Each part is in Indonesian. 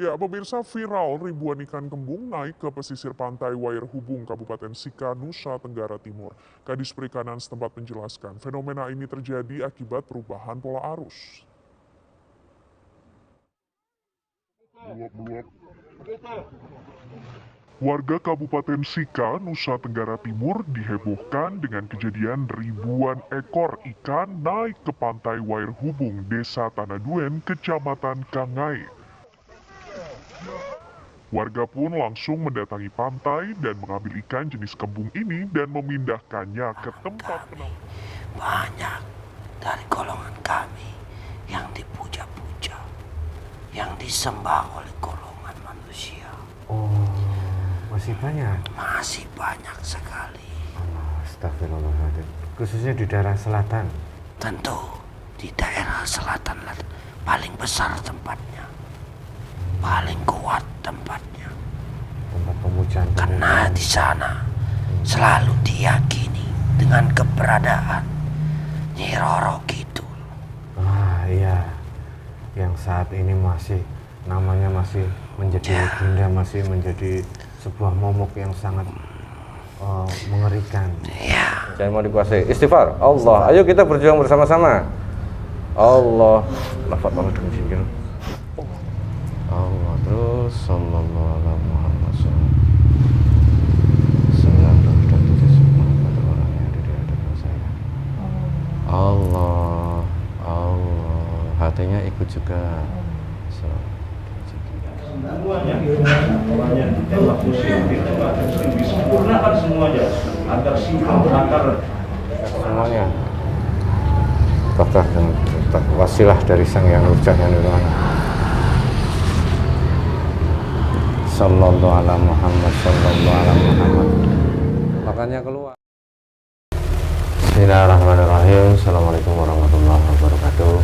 Ya, pemirsa, viral ribuan ikan kembung naik ke pesisir pantai Wairhubung, Kabupaten Sika, Nusa Tenggara Timur. Kadis Perikanan setempat menjelaskan, fenomena ini terjadi akibat perubahan pola arus. Warga Kabupaten Sika, Nusa Tenggara Timur dihebohkan dengan kejadian ribuan ekor ikan naik ke pantai Wairhubung, Desa Tanah Duen, Kecamatan Kangai. Warga pun langsung mendatangi pantai dan mengambil ikan jenis kembung ini dan memindahkannya ke tempat penampungan. Banyak dari golongan kami yang dipuja-puja, yang disembah oleh golongan manusia. Oh, masih banyak? Masih banyak sekali. Astagfirullahaladzim. Khususnya di daerah selatan? Tentu di daerah selatan paling besar tempatnya, paling kuat tempatnya. Tempat pemujaan. Karena di sana selalu diyakini dengan keberadaan Nyi Roro Kidul. Ah iya, yang saat ini namanya masih menjadi legenda, masih menjadi sebuah momok yang sangat mengerikan. Ya. Jangan mau dikuasai. Istighfar. Allah. Ayo kita berjuang bersama-sama. Allah. Lafaz Allah dengan zikir. Allah terus sallallahu alaihi Muhammad Allah. Allah. Hatinya ikut juga. Semuanya ditembak musim, disempurnakan semuanya agar simpan akar Semuanya apakah dengan wasilah dari Sang Yang Rujak yang Nirwana sallallahu ala Muhammad sallallahu ala Muhammad. Makanya keluar. Bismillahirrahmanirrahim. Assalamualaikum warahmatullahi wabarakatuh.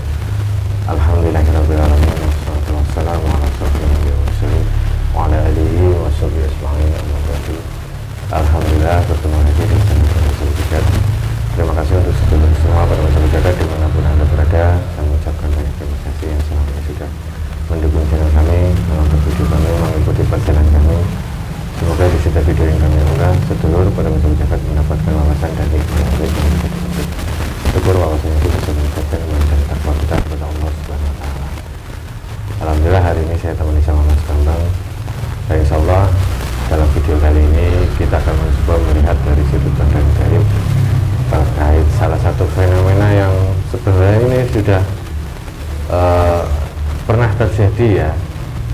Alhamdulillahirabbil alamin wassalatu wassalamu ala asyrofil anbiya'i wal mursalin wa ala alihi wa sahbihi ajma'in. Alhamdulillah bertemu lagi di channel Masalah Jagat. Terima kasih untuk sedulur semua para Masalah Jagat dimanapun Anda berada. Kami mengucapkan banyak terima kasih yang selama sudah mendukung channel kami, menonton video kami, mengikuti perjalanan kami. Semoga di setiap video yang kami unggah, sedulur pada Masalah Jagat mendapatkan wawasan dan hikmah yang baik yang bisa dipetik. Syukur wawasan itu bisa meningkatkan iman dan takwa kita kepada Allah Subhanahu wa Ta'ala. Alhamdulillah hari ini saya temani sama Mas Bambang. Dan insya Allah dalam video kali ini kita akan mencoba melihat dari sudut pandang gaib terkait salah satu fenomena yang sebenarnya ini sudah pernah terjadi ya,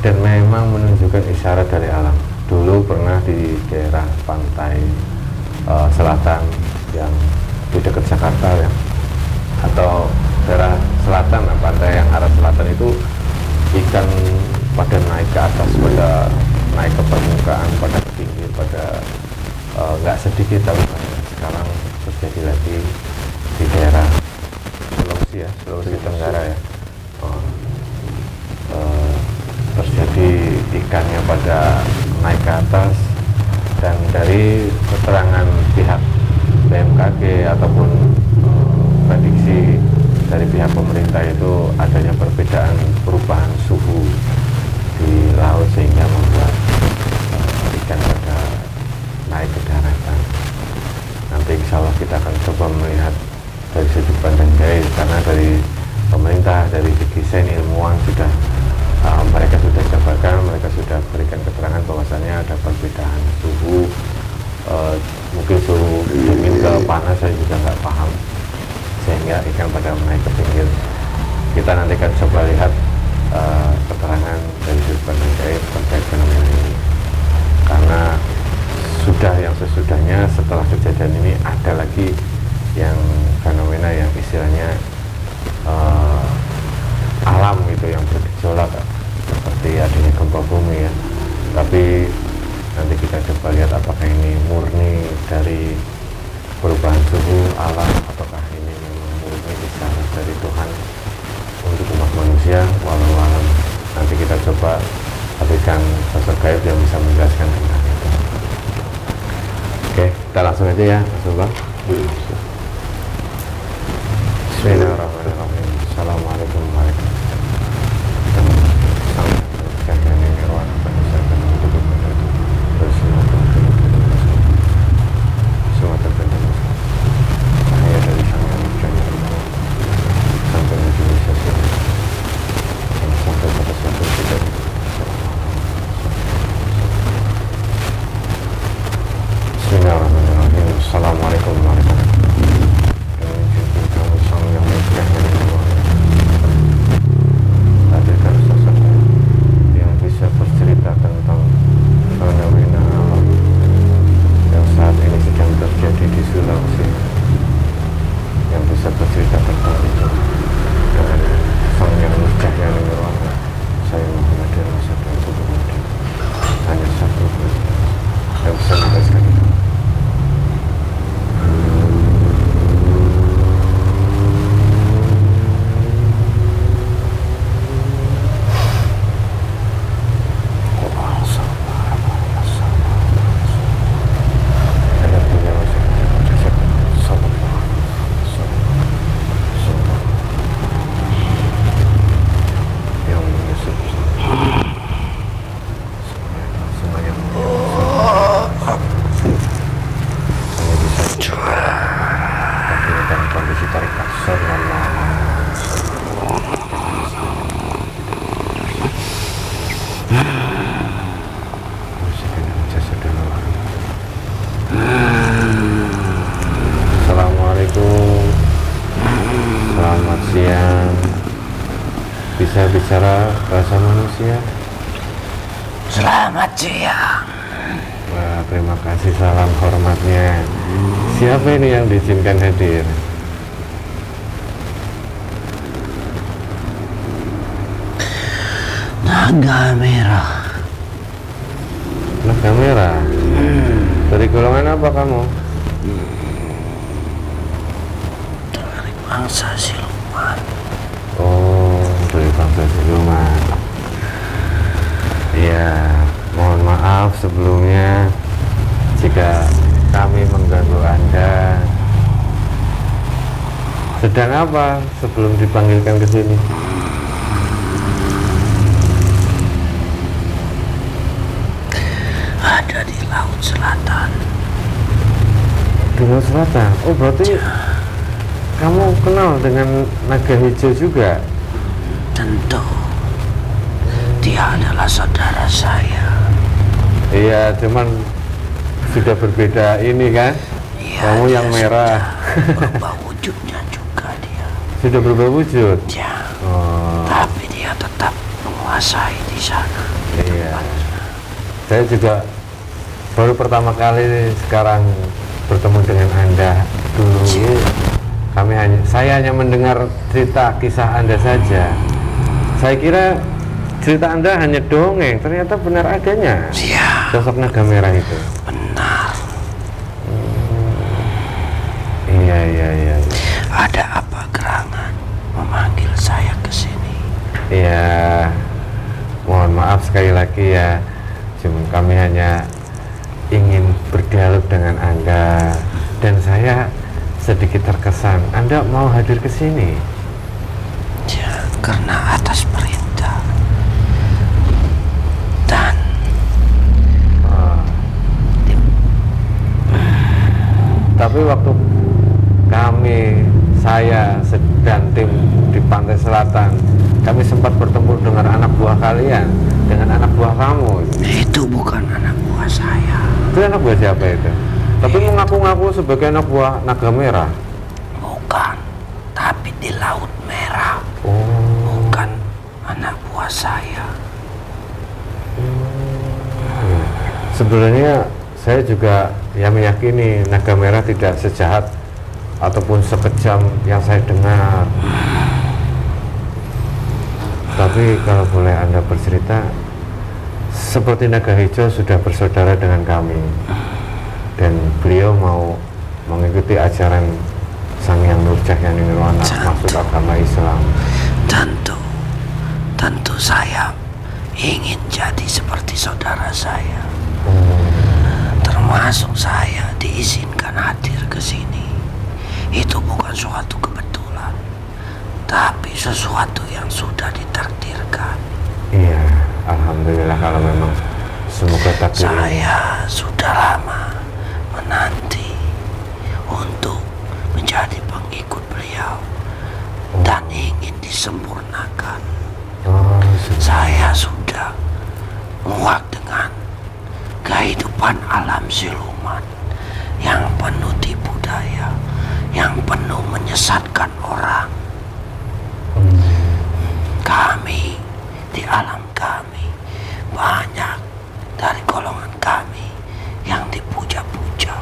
dan memang menunjukkan isyarat dari alam. Dulu pernah di daerah pantai selatan yang di dekat Jakarta ya, atau daerah selatan, pantai yang arah selatan itu ikan pada naik ke atas, pada naik ke permukaan, pada pinggir, pada nggak sedikit tapi banyak. Sekarang terjadi lagi di daerah Sulawesi ya, Sulawesi Tenggara ya, terjadi ikannya pada naik ke atas. Dan dari keterangan pihak BMKG ataupun prediksi dari pihak pemerintah itu adanya perbedaan perubahan suhu di laut sehingga membuat ikan pada naik ke daratan. Nanti insya Allah kita akan coba melihat dari sudut pandang gaib, karena dari pemerintah, dari segi sains ilmuwan sudah mereka sudah jabarkan, mereka sudah berikan keterangan bahwasannya ada perbedaan suhu, mungkin suhu dingin ke panas saya juga nggak paham, sehingga ikan pada naik ke pinggir. Kita nanti akan coba lihat keterangan dari sudut pandang gaib terkait fenomena ini, karena sudah yang sesudahnya setelah kejadian ini ada lagi yang fenomena yang istilahnya alam gitu yang bergejolak seperti adanya gempa bumi ya. Tapi nanti kita coba lihat apakah ini murni dari perubahan suhu alam ataukah ini memang murni isyarat dari Tuhan untuk umat manusia. Walau alam, nanti kita coba hadirkan sosok gaib yang bisa menjelaskan tentang itu. Oke, kita langsung aja ya Mas Bambang. Bismillahirrahmanirrahim. Assalamualaikum warahmatullahi wabarakatuh. bisa bicara bahasa manusia? Selamat siang. Wah, terima kasih, salam hormatnya. Siapa ini yang diizinkan hadir? Naga merah. Naga merah? Dari golongan apa kamu? Dari bangsa siluman. Oh, dari bangsa siluman. Iya, mohon maaf sebelumnya jika kami mengganggu Anda. Sedang apa sebelum dipanggilkan ke sini? Ada di Laut Selatan. Di Laut Selatan? Oh, berarti kamu kenal dengan naga hijau juga? Tentu. Dia adalah saudara saya. Iya, cuman sudah berbeda ini kan? Iya, Kamu yang dia merah. sudah berubah wujudnya juga dia. Sudah berubah wujud? Ya, Oh, tapi dia tetap menguasai di sana. iya. Saya juga baru pertama kali sekarang bertemu dengan Anda. Dulu saya hanya mendengar cerita kisah Anda saja. Saya kira cerita Anda hanya dongeng, ternyata benar adanya Ya, sosok naga merah itu. benar. Iya, iya, iya. Ada apa gerangan memanggil saya ke sini? Iya, mohon maaf sekali lagi ya. Cuma kami hanya ingin berdialog dengan Anda, dan saya sedikit terkesan Anda mau hadir ke sini. Ya, karena atas perintah. Dan Tapi waktu saya dan tim di Pantai Selatan, kami sempat bertemu dengan anak buah kalian, dengan anak buah kamu. itu bukan anak buah saya. Itu anak buah siapa itu? Tapi mengaku-ngaku sebagai anak buah naga merah. Bukan, tapi di Laut Merah. Oh, Bukan anak buah saya. sebenarnya saya juga meyakini naga merah tidak sejahat ataupun sekejam yang saya dengar. Tapi kalau boleh Anda bercerita, seperti naga hijau sudah bersaudara dengan kami, dan beliau mau mengikuti ajaran Sang Hyang Nurjati Nirwana, maksud agama Islam. Tentu saya ingin jadi seperti saudara saya. Termasuk saya diizinkan hadir ke sini. Itu bukan suatu kebetulan, tapi sesuatu yang sudah ditakdirkan. Iya, alhamdulillah kalau memang semoga takdir ini. Saya sudah lama menanti untuk menjadi pengikut beliau dan ingin disempurnakan. Oh, Saya sudah muak dengan kehidupan alam siluman yang penuh tipu daya, yang penuh menyesatkan orang. Kami, di alam kami, banyak dari golongan kami yang dipuja-puja,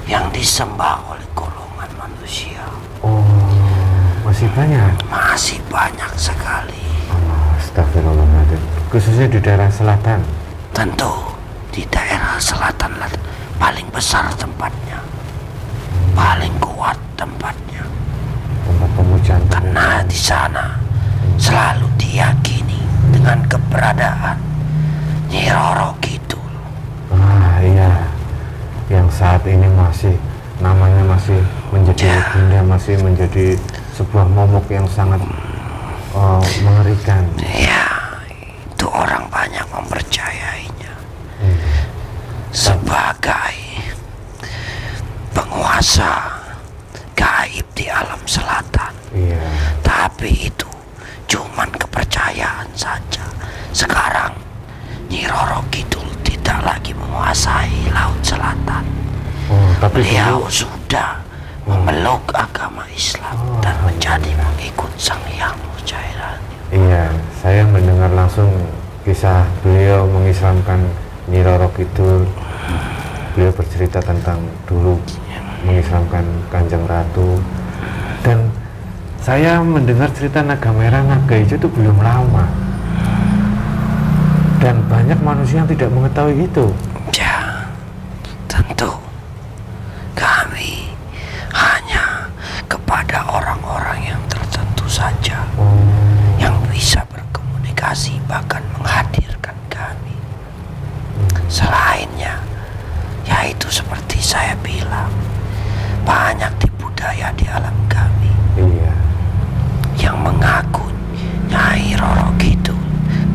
yang disembah oleh golongan manusia. oh, masih banyak. Masih banyak sekali. Astagfirullahaladzim. Khususnya di daerah selatan. Tentu di daerah selatan paling besar tempatnya, paling kuat tempatnya. Tempat pemujaan. Karena di sana selalu diyakini dengan keberadaan Nyi Roro Kidul. Ah, iya, yang saat ini masih namanya masih menjadi legenda, masih menjadi sebuah momok yang sangat mengerikan. Ya, itu orang banyak mempercayainya sebagai penguasa gaib di alam selatan. Iya. Tapi itu cuman kepercayaan saja. Sekarang Nyi Roro Kidul tidak lagi menguasai Laut Selatan. Oh, tapi Beliau dulu- sudah memeluk agama Islam dan menjadi pengikut Sang Hyang Nurjati. Iya, saya mendengar langsung kisah beliau mengislamkan Nyi Roro Kidul. Beliau bercerita tentang dulu mengislamkan Kanjeng Ratu. Dan saya mendengar cerita naga merah, naga hijau itu belum lama. Dan banyak manusia yang tidak mengetahui itu. Ya, tentu kami hanya kepada orang-orang yang tertentu saja yang bisa berkomunikasi, bahkan menghadirkan kami. Selainnya, yaitu seperti saya bilang, banyak di budaya di alam kami Iya. yang mengaku Nyai Roro Kidul,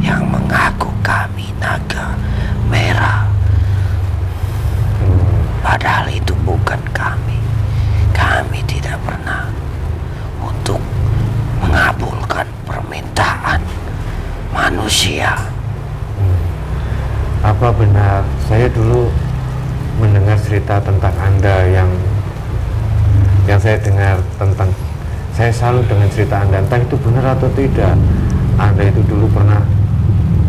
yang mengaku kami naga merah. Padahal itu bukan kami. Kami tidak pernah untuk mengabulkan permintaan manusia. Apa benar saya dulu mendengar cerita tentang Anda yang saya dengar tentang, saya salut dengan cerita Anda, entah itu benar atau tidak. Anda itu dulu pernah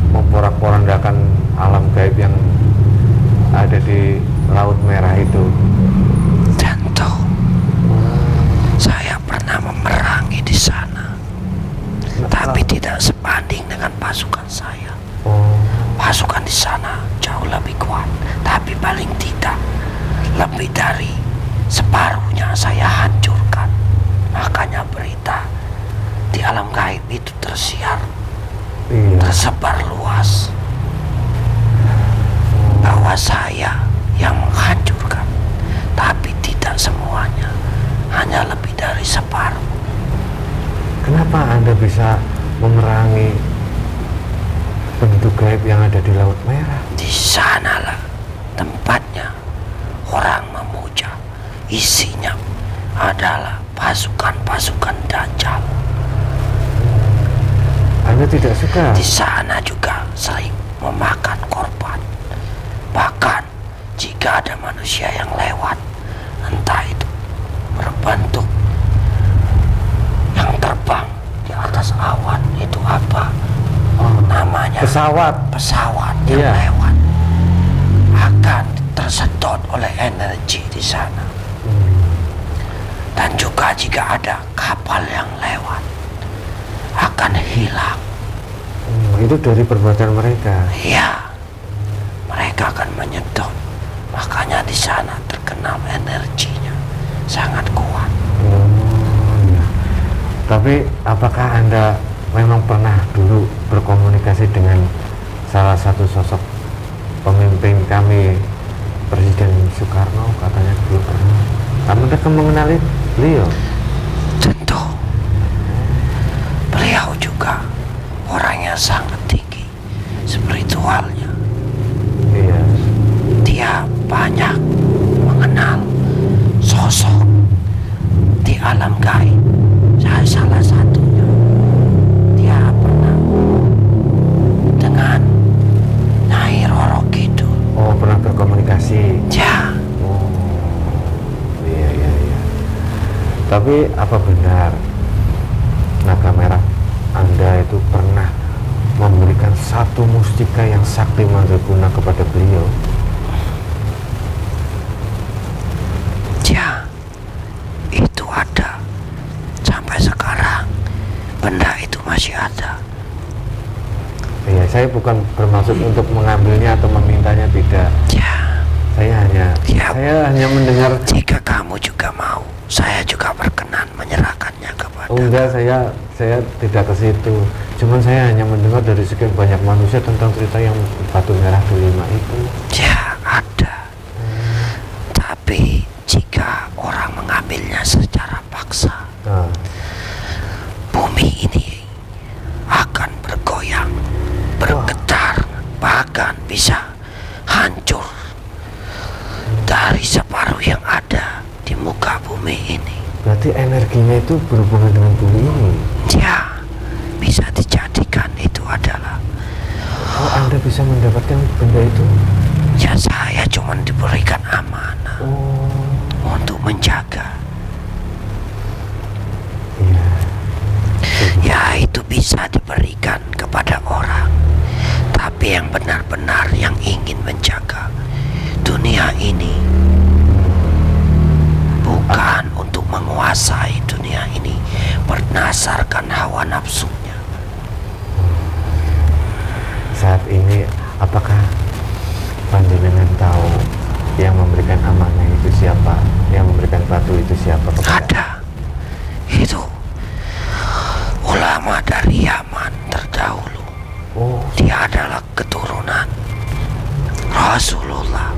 memporak-porandakan alam gaib yang ada di Laut Merah itu. Tentu saya pernah memerangi di sana, tapi tidak sebanding dengan pasukan saya. Pasukan di sana jauh lebih kuat, tapi paling tidak lebih dari separuhnya saya hancurkan. Makanya berita di alam gaib itu tersiar, tersebar luas, bahwa saya yang menghancurkan, tapi tidak semuanya, hanya lebih dari separuh. Kenapa Anda bisa memerangi penduduk gaib yang ada di Laut Merah? Di sanalah tempatnya orang memuja. Isinya adalah pasukan-pasukan Dajjal. Anda tidak suka? Di sana juga sering memakan korban. Bahkan jika ada manusia yang lewat, entah itu berbentuk yang terbang di atas awan, itu apa namanya? Pesawat yang Iya. lewat akan tersedot oleh energi di sana. Dan juga jika ada kapal yang lewat, akan hilang. Itu dari perbuatan mereka. Iya, mereka akan menyedot. Makanya di sana terkenal energinya sangat kuat. Iya. Tapi apakah Anda memang pernah dulu berkomunikasi dengan salah satu sosok pemimpin kami, Presiden Soekarno? Katanya dulu pernah. Anda mengenali beliau? Tentu beliau juga orang yang sangat tinggi spiritualnya. Iya. Dia banyak mengenal sosok di alam gaib. Saya salah satunya. Dia pernah dengan Nyai Roro Kidul. Oh, pernah berkomunikasi. Ya, Oh, iya. Tapi apa benar naga merah Anda itu pernah memberikan satu mustika yang sakti mandraguna kepada beliau? ya, itu ada. Sampai sekarang benda itu masih ada. Iya, saya bukan bermaksud untuk mengambilnya atau memintanya, tidak. Ya, Saya hanya mendengar. jika kamu juga mau, saya juga berkenan menyerahkannya kepada. Oh enggak, saya tidak ke situ. Cuman saya hanya mendengar dari sekian banyak manusia tentang cerita yang batu merah delima itu. Ya, ada. Tapi jika orang mengambilnya secara paksa, Nah, bumi ini akan bergoyang, bergetar, bahkan bisa hancur dari separuh yang ada di muka bumi ini. berarti energinya itu berhubungan dengan bumi ini. Ya, bisa dijadikan itu adalah. Oh, Anda bisa mendapatkan benda itu? Ya, saya cuma diberikan amanah Oh, untuk menjaga. iya. Ya, itu bisa diberikan kepada orang, tapi yang benar-benar yang ingin menjaga dunia ini, bukan untuk menguasai dunia ini berdasarkan hawa nafsunya. Saat ini apakah panjenengan tahu yang memberikan amanah itu siapa? Yang memberikan batu itu siapa? Ada. Itu ulama dari Yaman terdahulu. Oh, Dia adalah keturunan Rasulullah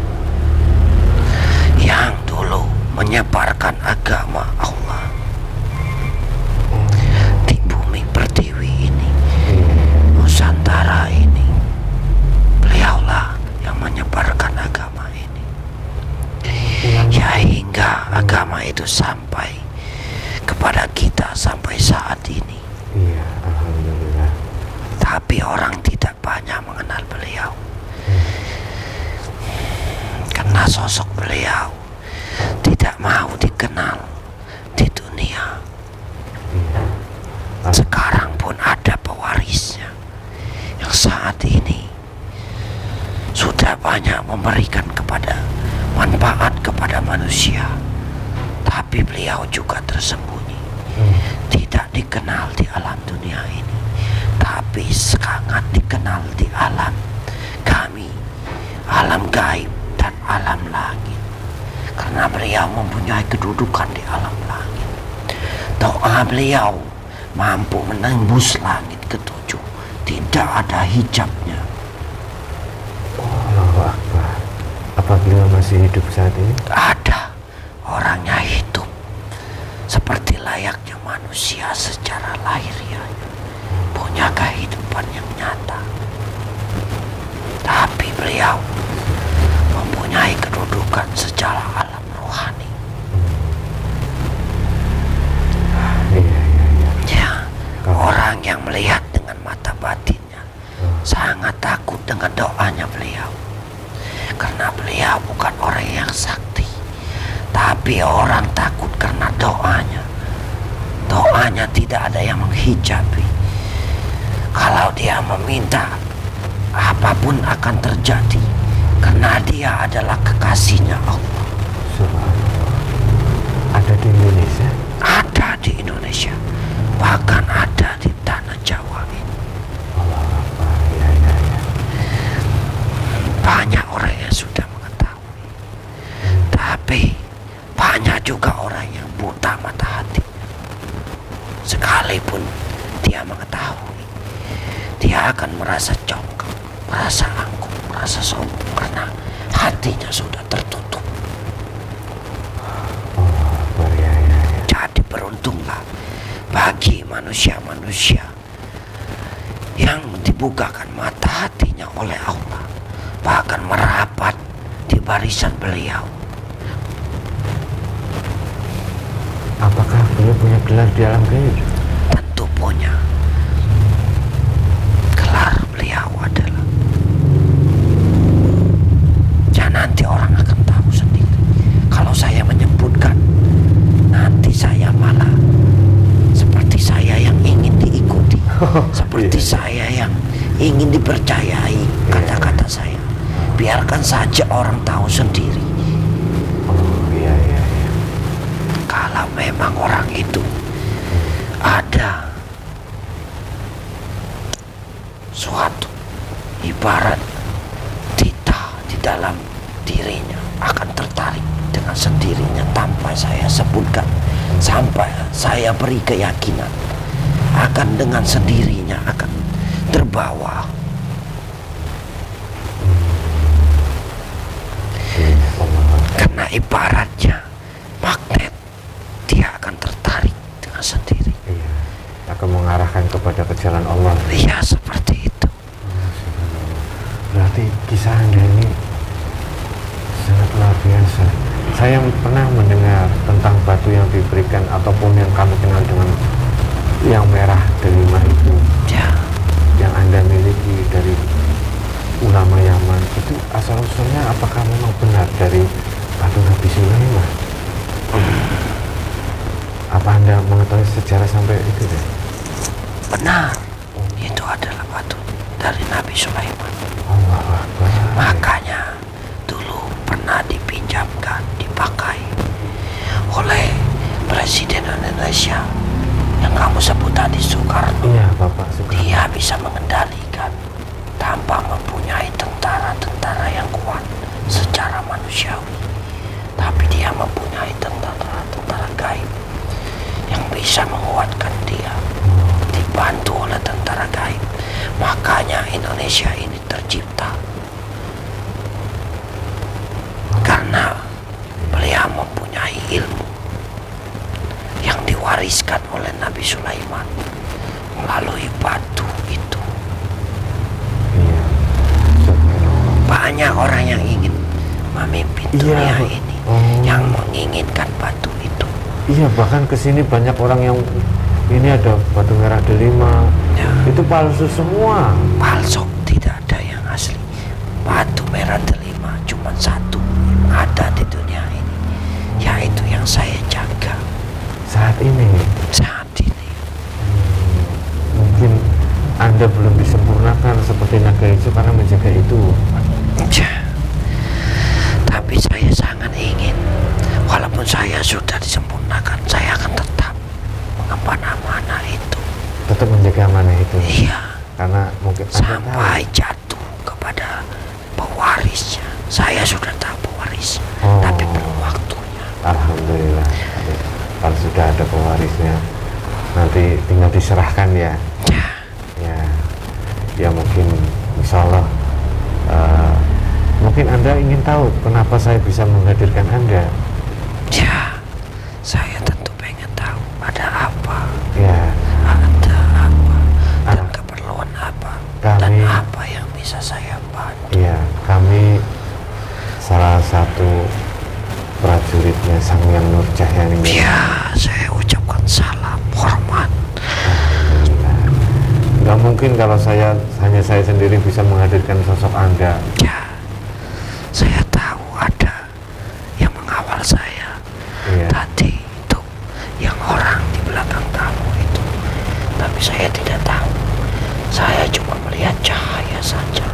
yang dulu menyebarkan agama Allah di bumi pertiwi ini, Nusantara ini. Beliaulah yang menyebarkan agama ini, ya hingga agama itu sampai kepada kita sampai saat ini. iya, alhamdulillah. Tapi orang tidak banyak mengenal beliau, karena sosok beliau tidak mau dikenal di dunia. Sekarang pun ada pewarisnya yang saat ini sudah banyak memberikan kepada manfaat kepada manusia, tapi beliau juga tersembunyi, tidak dikenal di alam dunia ini, tapi sangat dikenal di alam kami, alam gaib dan alam langit, karena beliau mempunyai kedudukan di alam langit. Doa beliau mampu menembus langit ketujuh, tidak ada hijabnya. Allahu Akbar. Apa beliau masih hidup saat ini? Ada, orangnya hidup seperti layaknya manusia secara lahiriah, punya kehidupan yang nyata. Tapi beliau mempunyai kedudukan secara alam rohani. Iya. Ya, orang yang melihat dengan mata batinnya sangat takut dengan doanya beliau, karena beliau bukan orang yang sakti, tapi orang takut karena doanya. Doanya tidak ada yang menghijabi. Kalau dia meminta, apapun akan terjadi, karena dia adalah kekasihnya Allah. Subhanallah. Ada di Indonesia? Ada di Indonesia, bahkan ada di tanah Jawa ini. Allahu Akbar. Iya. Banyak orang yang sudah mengetahui, tapi banyak juga orang yang buta mata hati. Sekalipun dia mengetahui, dia akan merasa congkak, merasa angkuh, merasa sombong, karena hatinya sudah tertutup. Allahu Akbar. Iya. Jadi beruntunglah bagi manusia-manusia yang dibukakan mata hatinya oleh Allah, bahkan merapat di barisan beliau. Apakah beliau punya gelar di alam gaib? Tentu punya. Gelar beliau adalah, ya nanti orang akan tahu sendiri. Kalau saya menyebutkan, nanti saya malah seperti saya yang ingin diikuti, seperti saya yang ingin dipercayai kata-kata saya. Biarkan saja orang tahu sendiri. Oh iya. Kalau memang orang itu ada suatu ibarat tita di dalam dirinya, akan tertarik dengan sendirinya tanpa saya sebutkan, sampai saya beri keyakinan, akan dengan sendirinya akan terbawa. Karena ibaratnya magnet, dia akan tertarik dengan sendiri. Iya. Akan mengarahkan kepada jalan Allah. Iya, seperti itu. Berarti kisah Anda ini sangat luar biasa. Saya pernah mendengar tentang batu yang diberikan ataupun yang kami kenal dengan yang merah delima itu, Ya, yang Anda miliki dari ulama Yaman, itu asal usulnya apakah memang benar dari batu Nabi Sulaiman? Apa Anda mengetahui sejarah sampai itu deh? Benar, itu adalah batu dari Nabi Sulaiman. Allahu Akbar. Makanya dulu pernah dipinjamkan, dipakai oleh Presiden Indonesia yang kamu sebut tadi, Soekarno. Iya, Bapak Soekarno. Dia bisa mengendalikan tanpa mempunyai tentara-tentara yang kuat secara manusiawi, tapi dia mempunyai tentara-tentara gaib yang bisa menguatkan dia, dibantu oleh tentara gaib. Makanya Indonesia ini tercipta karena beliau mempunyai ilmu yang diwariskan oleh Nabi Sulaiman melalui batu itu. Iya. Subhanallah. Banyak orang yang ingin memimpin dunia ini, yang menginginkan batu itu. Iya, bahkan kesini banyak orang yang ini ada batu merah delima. Ya. Itu palsu semua. Palsu, tidak ada yang asli. Batu merah delima cuma satu yang ada di dunia ini, yaitu yang saya jaga Saat ini saat ini. mungkin Anda belum disempurnakan seperti naga hijau karena menjaga itu. Ya. Tapi saya sangat ingin, walaupun saya sudah disempurnakan, saya akan tetap mengemban amanah itu. Tetap menjaga amanah itu. Iya, Karena mungkin Anda tahu. sampai jatuh kepada pewarisnya. Saya sudah tahu pewaris, Oh. tapi belum waktunya. Alhamdulillah. Kalau sudah ada pewarisnya, nanti tinggal diserahkan ya. Ya, Ya mungkin insya Allah mungkin Anda ingin tahu kenapa saya bisa menghadirkan Anda. ya, saya tentu pengen tahu ada apa, Ya, ada apa, dan Ah. keperluan apa, dan Kami- apa yang bisa saya bantu. ya, kami salah satu prajuritnya Sang Hyang Nurjahya ini. Ya, saya ucapkan salam hormat. Nggak mungkin kalau hanya saya sendiri bisa menghadirkan sosok Anda. Ya, saya tahu ada yang mengawal saya. Iya. Tadi itu yang orang di belakang kamu itu, tapi saya tidak tahu. Saya cuma melihat cahaya saja.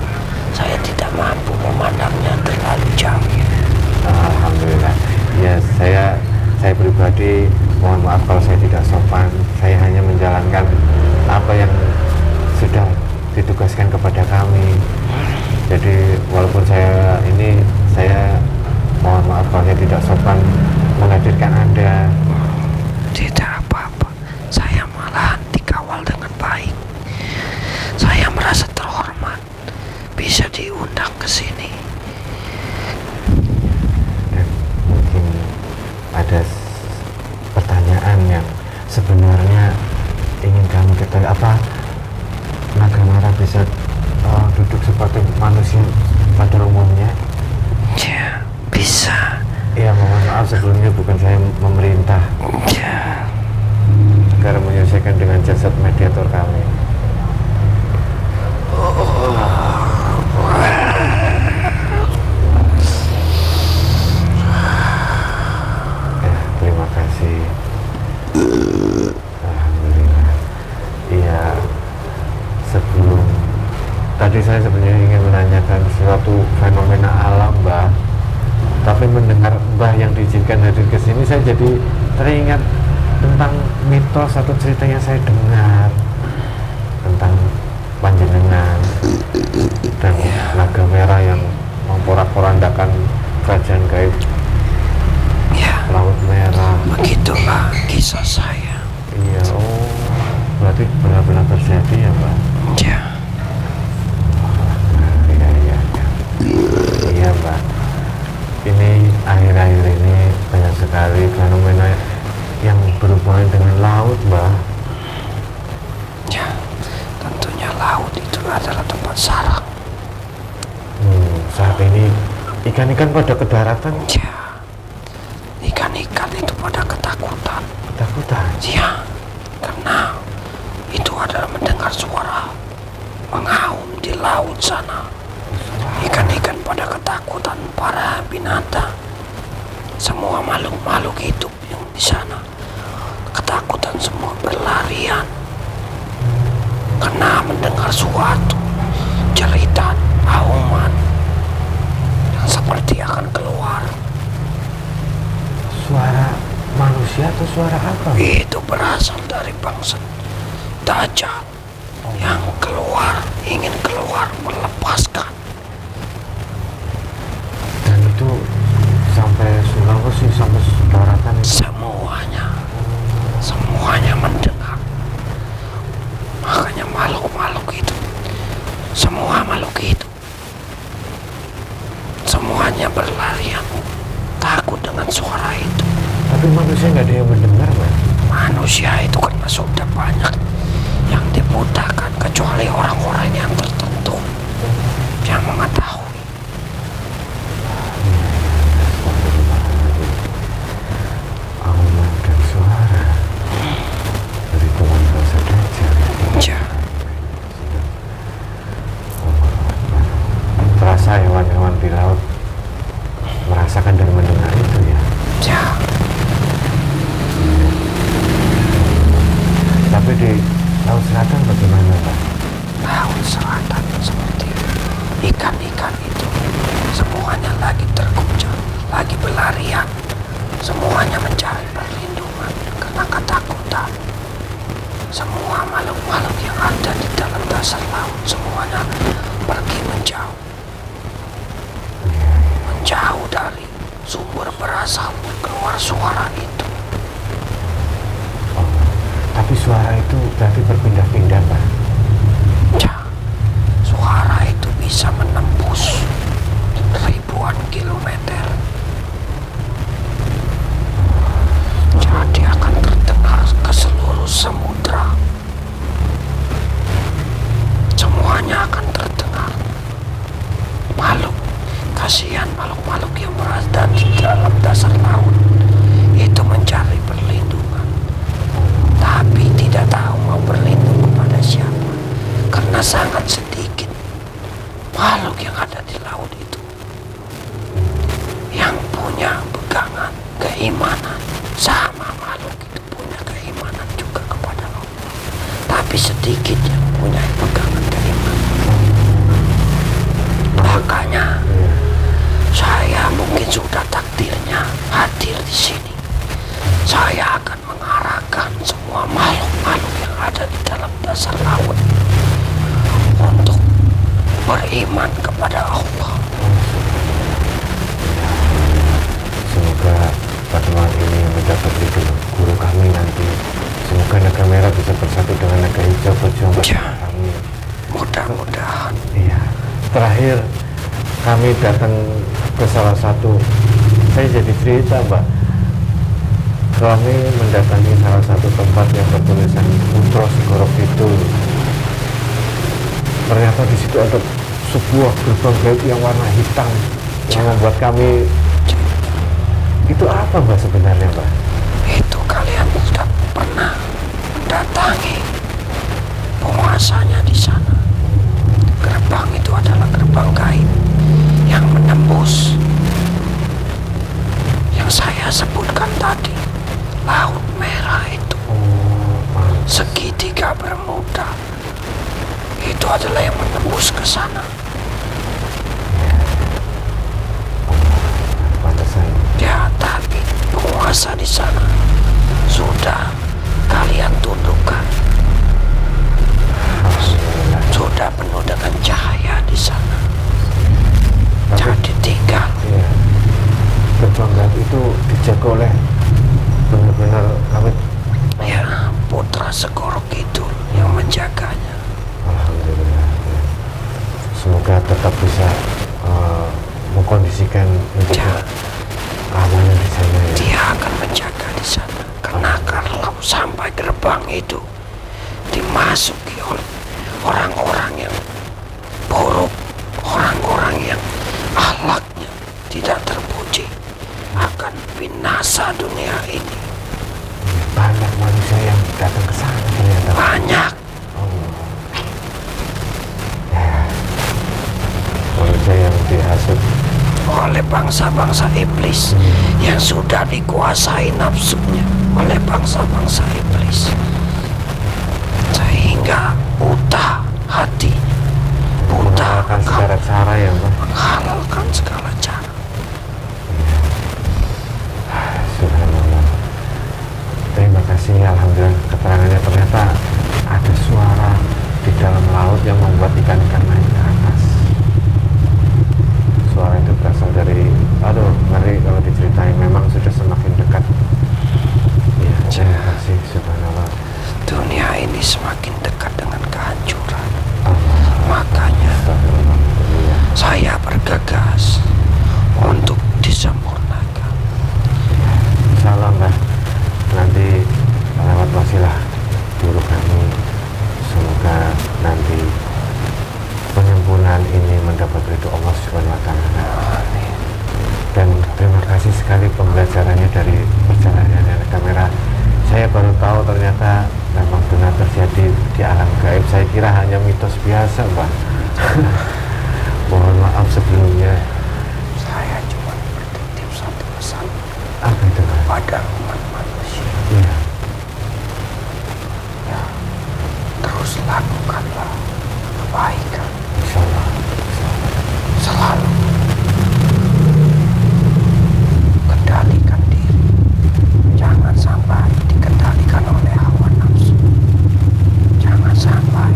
Saya tidak mampu memandangnya terlalu jauh. Alhamdulillah. Ya, saya pribadi mohon maaf kalau saya tidak sopan. Saya hanya menjalankan apa yang sudah ditugaskan kepada kami. Jadi walaupun saya mohon maaf kalau saya tidak sopan menghadirkan Anda. Tidak apa-apa. Saya malahan dikawal dengan baik. Saya merasa terhormat bisa diundang ke sini. Dan mungkin ada pertanyaan yang sebenarnya ingin kami ketahui. Apa naga merah bisa duduk seperti manusia pada umumnya? Ya, bisa. Ya, mohon maaf sebelumnya bukan saya memerintah Ya, agar menyelesaikan dengan jasad mediator kami. Ya, terima kasih. Alhamdulillah. Iya, sebelum tadi saya sebenarnya ingin menanyakan suatu fenomena alam, Mbah. Tapi mendengar Mbah yang diizinkan hadir ke sini, saya jadi teringat tentang mitos atau cerita yang saya dengar tentang panjenengan dan naga merah yang memporak-porandakan kerajaan gaib ya, Laut Merah. begitulah kisah saya. Iya, oh, berarti benar-benar terjadi ya, Mbak? Ya, Iya, iya, iya. Iya, Mbak. Ini akhir-akhir ini banyak sekali fenomena yang berhubungan dengan laut, Mbak. ya, tentunya laut itu adalah tempat sarang. Saat ini ikan-ikan pada ke daratan Ya, ikan-ikan itu pada ketakutan. ketakutan. Ya, karena itu adalah mendengar suara mengaum di laut sana. Ikan-ikan pada ketakutan, para binatang, semua makhluk-makhluk hidup yang di sana ketakutan, semua berlarian. karena mendengar suatu jeritan auman yang seperti akan keluar. Suara manusia atau suara apa? Itu berasal dari bangsa Dajjal yang ingin keluar melepaskan. Dan itu sampai Sulawesi, sampai daratan itu. Semuanya mendengar. Makanya makhluk itu, semua makhluk itu, semuanya berlarian takut dengan suara itu. Tapi manusia nggak ada yang mendengar, Mas. Manusia itu karena sudah banyak yang dibutakan, kecuali orang-orang yang tertentu yang mengetahui. Auman dan suara dari Tuhan bangsa Dajjal. Ya, Terasa hewan-hewan di laut merasakan dan mendengar itu ya. ya, Tapi di Laut Selatan bagaimana, Pak? laut selatan seperti ikan-ikan itu, semuanya lagi terguncang, lagi berlarian, semuanya mencari perlindungan karena ketakutan. Semua makhluk-makhluk yang ada di dalam dasar laut semuanya pergi menjauh dari sumber berasal keluar suara itu. Tapi suara itu berarti berpindah-pindah, Pak. Ya, suara itu bisa menembus ribuan kilometer. Jadi akan terdengar ke seluruh samudra. Semuanya akan terdengar. Kasihan makhluk-makhluk yang berada di dalam dasar laut itu mencari perlindungan, tapi tidak tahu mau berlindung kepada siapa, karena sangat sedikit makhluk yang ada di laut itu yang punya pegangan keimanan. Sama makhluk itu punya keimanan juga kepada Allah, tapi sedikit yang punya pegangan keimanan. Makanya saya mungkin sudah takdirnya hadir di sini. Saya akan mengarahkan semua makhluk-makhluk yang ada di dalam dasar laut untuk beriman kepada Allah. Semoga pertemuan ini mendapat ridho guru kami nanti. Semoga naga merah bisa bersatu dengan naga hijau berjuang bersama kami. Mudah-mudahan. Iya. Terakhir kami datang ke salah satu, saya jadi cerita, Mbak. Kami mendatangi salah satu tempat yang bertulisan Putra Segoro Kidul. Ternyata di situ ada sebuah gerbang gaib yang warna hitam yang membuat kami, itu apa, Mbak, sebenarnya, Mbak? Itu kalian sudah pernah mendatangi penguasanya di sana. Gerbang itu adalah gerbang gaib yang menembus yang saya sebutkan tadi, Laut Merah itu. Segitiga Bermuda itu adalah yang menembus ke sana. Pantesan. Ya, tapi penguasa di sana sudah kalian tundukkan. Sudah penuh dengan cahaya di sana. Jadi tinggal. Iya. Gerbang gaib itu dijaga oleh benar-benar kami. Ya, Putra Segoro Kidul yang menjaganya. Alhamdulillah. Ya. Semoga tetap bisa mengkondisikan untuk Ya. keamanan di sana ya. Dia akan menjaga di sana. Karena kalau sampai gerbang itu dimasuki oleh orang-orang yang buruk, orang-orang yang akhlaknya tidak terpuji, akan binasa dunia ini. Banyak manusia yang datang ke sana ternyata. Banyak. Manusia yang dihasut Oleh bangsa-bangsa iblis yang sudah dikuasai nafsunya oleh bangsa-bangsa iblis, sehingga sehingga buta hati, buta menghalalkan segala cara ya Mbah. menghalalkan segala cara. Subhanallah. Terima kasih, alhamdulillah keterangannya. Ternyata ada suara di dalam laut yang membuat ikan-ikan naik ke atas. Suara itu berasal dari, aduh ngeri kalau diceritain, memang sudah semakin dekat. Ya, terima kasih, subhanallah. Dunia ini semakin dekat dengan kehancuran. Allah. Makanya Astagfirullah. Iya. saya bergegas untuk disempurnakan. Insyaallah Mbah, nanti lewat wasilah guru kami, semoga nanti penyempurnaan ini mendapat ridho Allah Subhanahu wa Ta'ala. Dan terima kasih sekali pembelajarannya dari perjalanan kamera. Saya baru tahu ternyata memang benar terjadi di alam gaib. Saya kira hanya mitos biasa, Mbak. Mohon maaf sebelumnya. Saya cuma bertitip satu pesan Apa itu, Mbak? pada umat manusia. Iya. Ya, terus lakukanlah kebaikan. Insyaallah. Selalu kendalikan diri. Jangan sampai dikendalikan oleh hawa nafsu. Jangan sampai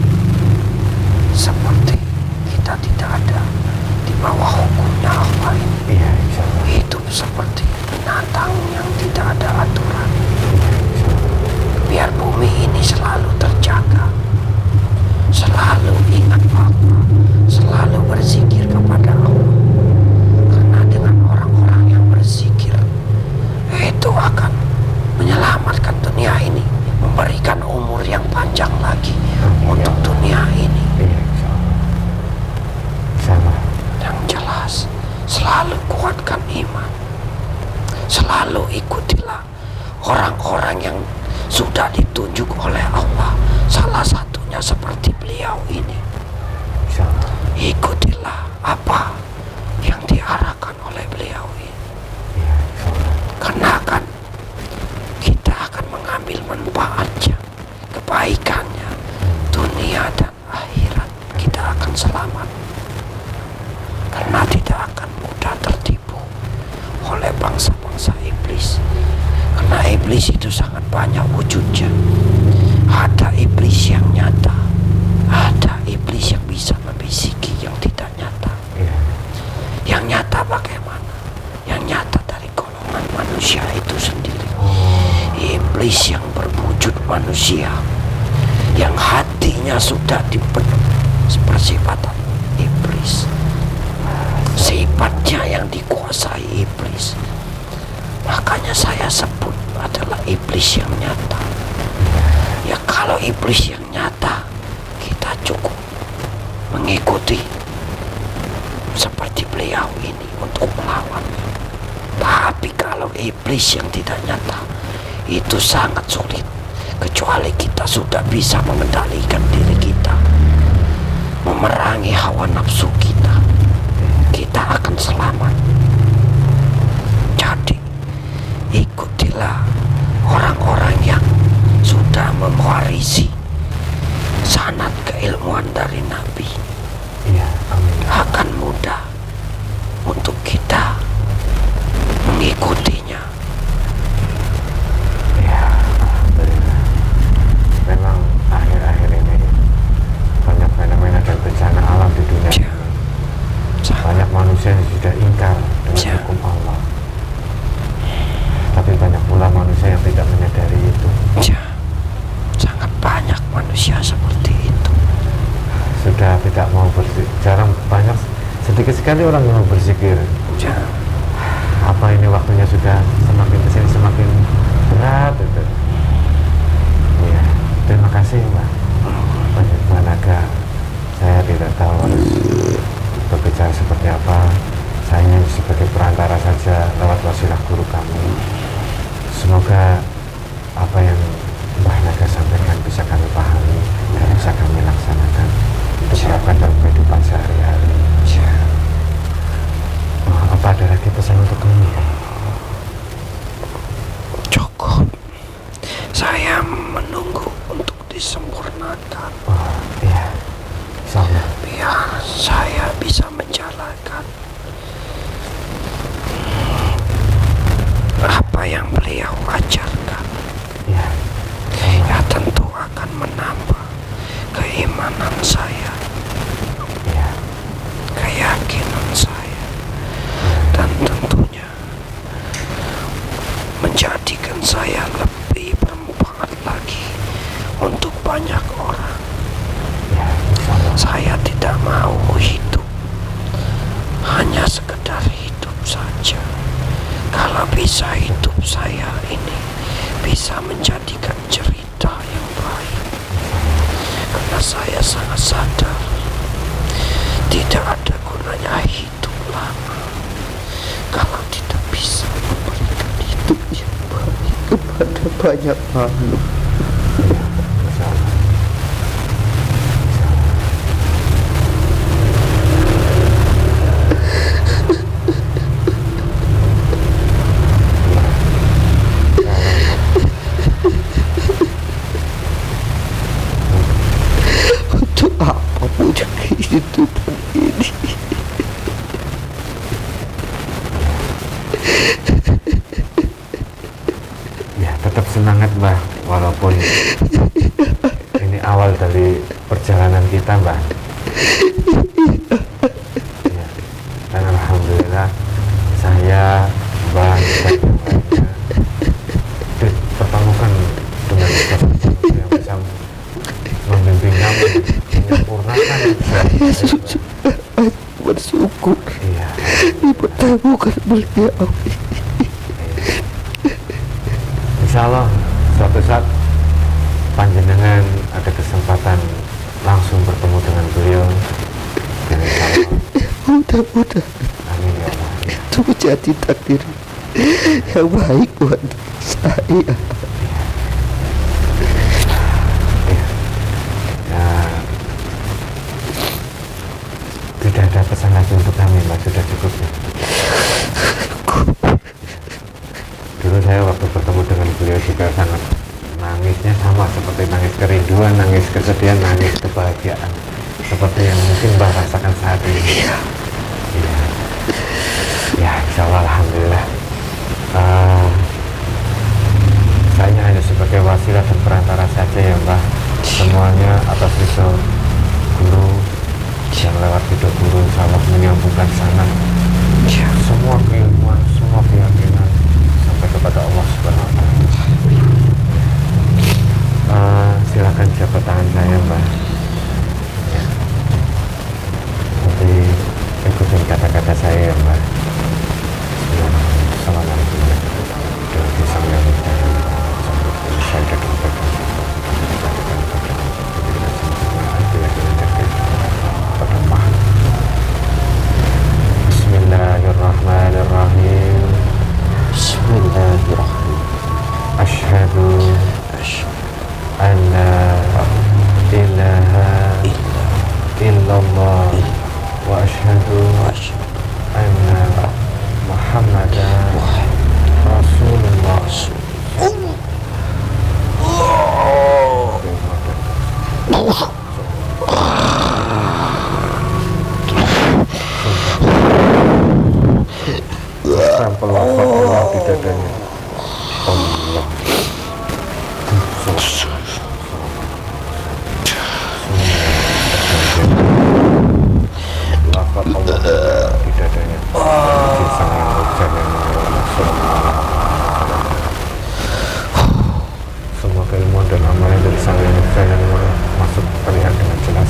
seperti kita tidak ada di bawah hukumnya Allah ini. Iya, insyaallah. Hidup seperti binatang yang tidak ada aturan. Iya, insyaallah. Biar bumi ini selalu terjaga. Selalu ingat Allah. Selalu berzikir kepada Allah. Karena dengan orang-orang yang berzikir, itu akan menyelamatkan dunia ini, memberikan umur yang panjang lagi untuk dunia ini. Iya, insyaallah. Sama. Yang jelas, selalu kuatkan iman. Selalu ikutilah orang-orang yang sudah ditunjuk oleh Allah. Salah satunya seperti beliau ini. Insyaallah. Ikutilah apa yang diarahkan oleh beliau ini. Iya, insyaallah. Karena kan kita akan mengambil manfaatnya, kebaikannya, dunia dan akhirat. Kita akan selamat. Karena tidak akan mudah tertipu oleh bangsa-bangsa iblis. Karena iblis itu sangat banyak wujudnya. Ada iblis yang nyata, ada iblis yang bisa membisiki yang tidak nyata. Iya. Yang nyata bagaimana? Yang nyata dari golongan manusia itu sendiri. Iblis yang berwujud manusia, yang hatinya sudah dipenuhi persifatan iblis, sifatnya yang dikuasai iblis. Makanya saya sebut adalah iblis yang nyata. Ya kalau iblis yang nyata, kita cukup mengikuti seperti beliau ini untuk melawannya. Tapi kalau iblis yang tidak nyata, itu sangat sulit. Kecuali kita sudah bisa mengendalikan diri kita, memerangi hawa nafsu kita, kita akan selamat. Jadi ikutilah orang-orang yang sudah mewarisi sanad keilmuan dari Nabi. Iya, amin. Akan mudah untuk kita mengikutinya. Ya, alhamdulillah. Memang akhir-akhir ini banyak fenomena dan bencana alam di dunia Ya. ini. Banyak manusia yang sudah ingkar dengan Ya. hukum Allah. Tapi banyak pula manusia yang tidak menyadari itu. Ya, sangat banyak manusia seperti itu. Sudah tidak mau berzikir, jarang, banyak, sedikit sekali orang yang mau berzikir. Ya, Apa ini waktunya sudah semakin kesini semakin berat itu. Ya, terima kasih Mbak. Banyak Naga, saya tidak tahu harus berbicara seperti apa. Saya hanya sebagai perantara saja lewat wasilah guru kami. Semoga apa yang Mbah Naga sampaikan bisa kami pahami dan bisa kami laksanakan, diterapkan dalam kehidupan sehari-hari. Apa ada lagi pesan untuk kami? cukup. Saya menunggu untuk disempurnakan. saya lebih bermanfaat lagi untuk banyak orang. Saya tidak mau hidup hanya sekedar hidup saja. Kalau bisa hidup saya ini bisa menjadikan cerita yang baik, karena saya sangat sadar tidak ada gunanya hidup lama kalau tidak bisa memberikan hidup yang baik kepada banyak makhluk. Untuk apa punya kehidupan ini? Ya, tetap semangat Mbah, walaupun ini awal dari perjalanan kita Mbah. Ya, dan alhamdulillah saya, Mbah, dan yang lainnya dipertemukan dengan sosok yang bisa membimbing kami, menyempurnakan Bersyukur iya, dipertemukan beliau. insya Allah suatu saat panjenengan ada kesempatan langsung bertemu dengan beliau, dan insya Allah Mudah-mudahan amin ya Allah. itu menjadi takdir yang baik buat saya. Ya, tidak ada pesan lagi untuk kami Mbak, sudah cukup ya. Dulu saya waktu bertemu dengan beliau juga sangat nangisnya sama seperti nangis kerinduan, nangis kesedihan, nangis kebahagiaan seperti yang mungkin Mbak rasakan saat ini. Iya. Ya, insya Allah alhamdulillah. Saya hanya sebagai wasilah dan perantara saja ya Mbak. Semuanya atas ridho guru yang lewat video guru, insya Allah menyambungkan sana semua keilmuan, semua keyakinan sampai kepada Allah Subhanahu wa Ta'ala. Silakan jabat tangan saya Mbak. Ya. Nanti ikutin kata-kata saya ya Mbak. Assalamualaikum warahmatullahi Bismillahirrahmanirrahim. Bismillahirrahmanirrahim. Asyhadu an la ilaha illallah wa asyhadu anna Muhammadan Rasulullah. Sampel lafaz Allah di dadanya. Allah. Lafaz Allah di dadanya. Sang yang hujan yang semua keilmuan dan amalan dari sang yang hujan yang masuk terlihat dengan jelas.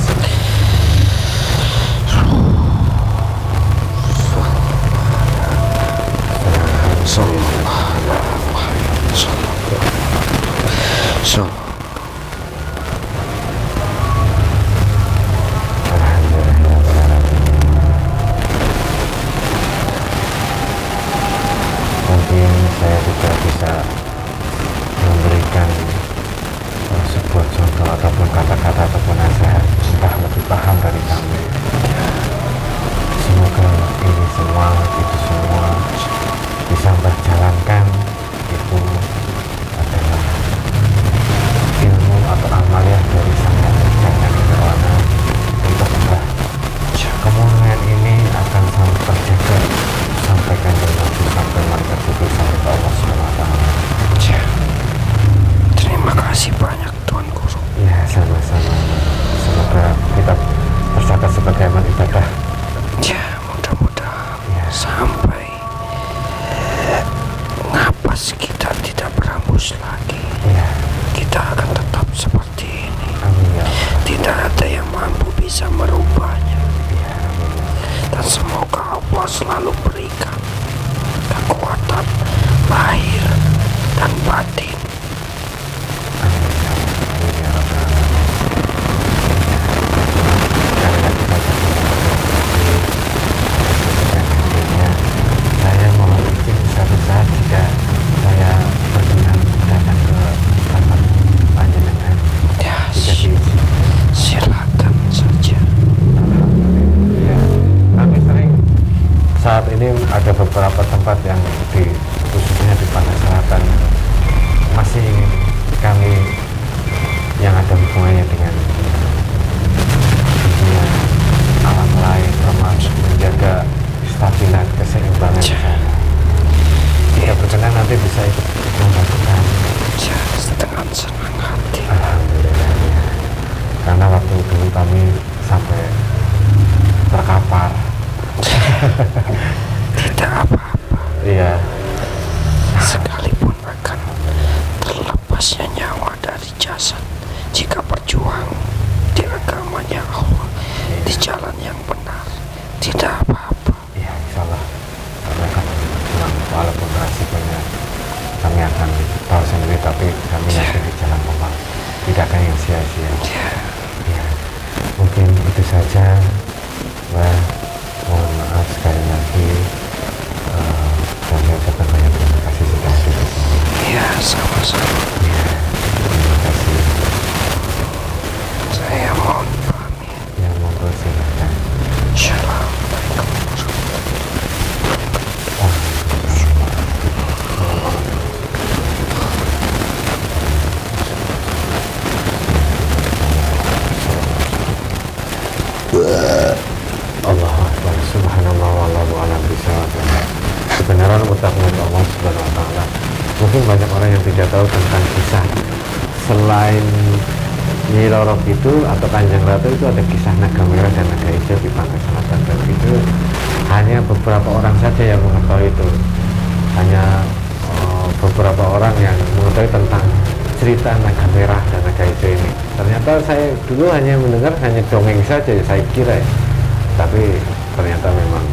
Mungkin saya tidak bisa memberikan sebuah contoh ataupun kata-kata ataupun nasihat, entah lebih paham dari kami. Semoga ini semua, itu semua bisa berjalankan. Itu adalah Allah selalu berikan kekuatan lahir dan batin. Saya mohon izin suatu saat jika saya berkenan datang ke kantor panjenengan. Ya, Jika diizin. silakan saja. Ya, kami sering saat ini ada beberapa tempat yang khususnya di Pantai Selatan masih ingin kami yang ada hubungannya dengan dunia alam lain, termasuk menjaga stabilitas keseimbangan di sana. Jika berkenan nanti bisa ikut membantu kami. Ya, dengan senang hati. Alhamdulillah ya. Karena waktu dulu kami sampai terkapar. Tidak apa-apa, Iya. sekalipun akan terlepasnya nyawa dari jasad, jika berjuang di agamanya Allah, di jalan yang benar, tidak apa-apa. Ya, insya Allah kami akan pulang walaupun resikonya kami akan tahu sendiri, tapi kami yakin di jalan Allah tidak akan yang sia-sia. Ya, mungkin itu saja. Wah, mohon maaf sekali lagi. Kami ucapkan banyak terima kasih sudah hadir di sini. Ya, sama-sama. Ya, terima kasih. Saya mohon pamit. Ya, monggo silakan. Assalamualaikum. Allah Akbar, subhanallah wallahu a'lam bishawab. Kebenaran mutlaknya Allah Subhanahu wa taala. Mungkin banyak orang yang tidak tahu tentang kisah selain Nyi Roro Kidul atau Kanjeng Ratu itu ada kisah naga merah dan naga hijau di Pantai Selatan, dan itu hanya beberapa orang saja yang mengetahui itu. Hanya beberapa orang yang mengetahui tentang cerita naga merah dan naga hijau ini. Ternyata saya dulu hanya mendengar hanya dongeng saja, saya kira ya. Tapi ternyata memang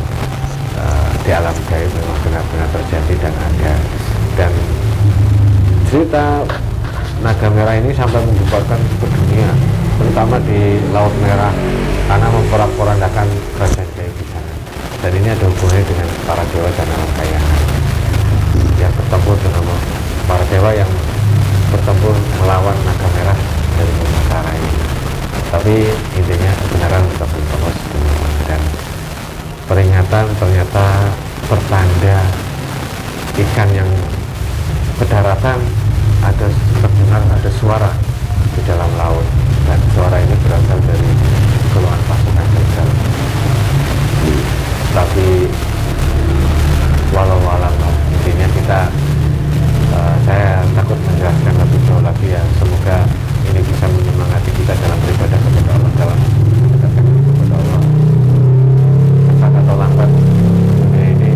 di alam gaib memang benar-benar terjadi dan ada. Dan cerita naga merah ini sampai membubarkan ke dunia, terutama di Laut Merah, karena memporak-porandakan kerajaan gaib di sana. Dan ini ada hubungannya dengan para dewa dan alam kayangan yang bertempur dengan para dewa yang bertempur melawan naga merah dari Nusantara ini. Tapi intinya kebenaran tetap Allah, dan peringatan ternyata pertanda ikan yang ke daratan ada terdengar ada suara di dalam laut, dan suara ini berasal dari keluhan pasukan gagal. Tapi walau alam intinya kita saya takut menjelaskan lebih jauh lagi ya. Semoga ini bisa menyemangati kita dalam beribadah kepada Allah, dalam mendekatkan diri kepada Allah. Cepat atau lambat dunia ini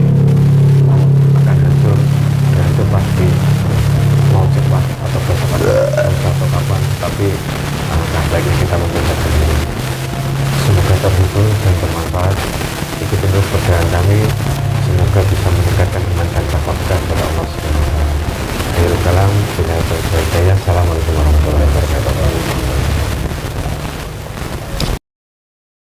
akan hancur, dan itu pasti mau cepat atau besok atau kapan. Tapi alangkah baiknya kita mempersiapkan diri. Semoga terhibur dan bermanfaat. Ikuti terus perjalanan kami. Semoga bisa meningkatkan iman dan takwa kita kepada Allah Subhanahu wa taala. Akhirul kalam, Assalamualaikum